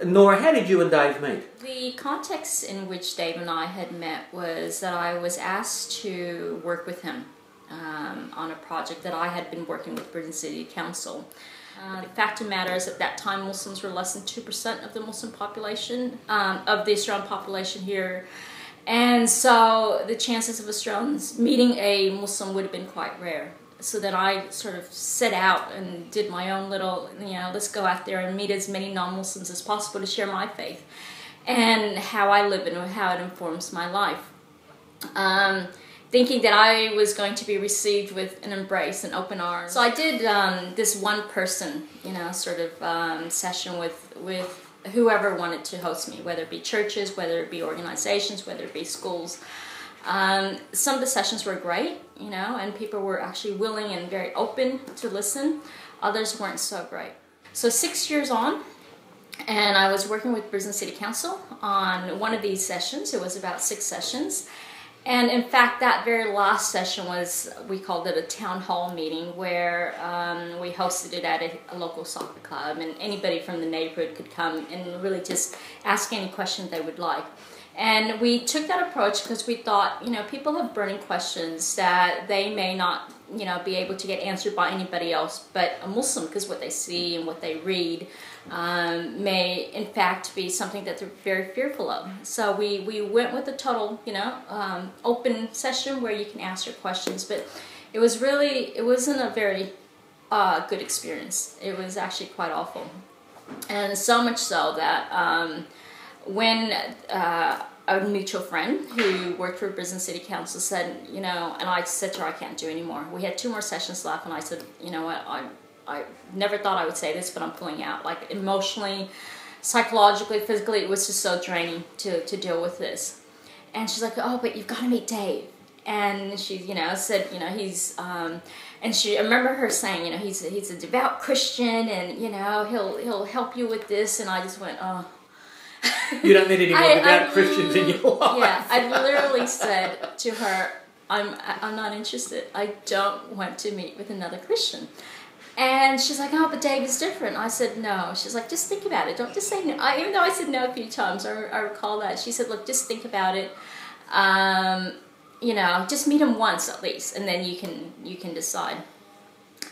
Nora, how did you and Dave meet? The context in which Dave and I had met was that I was asked to work with him on a project that I had been working with Busch City Council. The fact of the matter is, at that time, Muslims were less than 2% of the Muslim population, of the Australian population here. And so the chances of Australians meeting a Muslim would have been quite rare. So then I sort of set out and did my own little, let's go out there and meet as many non-Muslims as possible to share my faith and how I live and how it informs my life. Thinking that I was going to be received with an embrace and open arms. So I did this one person, session with whoever wanted to host me, whether it be churches, whether it be organizations, whether it be schools. Some of the sessions were great, and people were actually willing and very open to listen. Others weren't so great. So 6 years on, and I was working with Busch City Council on one of these sessions. It was about 6 sessions. And in fact, that very last session we called it a town hall meeting, where we hosted it at a local soccer club, and anybody from the neighborhood could come and really just ask any question they would like. And we took that approach because we thought, people have burning questions that they may not, be able to get answered by anybody else but a Muslim, because what they see and what they read may in fact be something that they're very fearful of. So we went with a total, open session where you can ask your questions, but it wasn't a very good experience. It was actually quite awful. And so much so that when a mutual friend who worked for Busch City Council said, and I said to her, I can't do anymore. We had 2 more sessions left, and I said, you know what, I never thought I would say this, but I'm pulling out. Like, emotionally, psychologically, physically, it was just so draining to deal with this. And she's like, oh, but you've got to meet Dave. And she, said, he's, and I remember her saying, he's a devout Christian, and, he'll help you with this. And I just went, oh. You don't need any more devout Christians in your life. Yeah, I literally said to her, I'm not interested. I don't want to meet with another Christian. And she's like, oh, but Dave is different. I said, no. She's like, just think about it. Don't just say no. Even though I said no a few times, I recall that. She said, look, just think about it. Just meet him once at least, and then you can decide.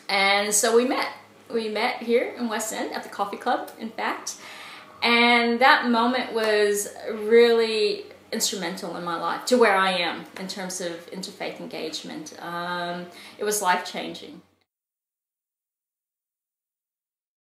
And so we met. We met here in West End at the coffee club, in fact. And that moment was really instrumental in my life to where I am in terms of interfaith engagement. It was life-changing.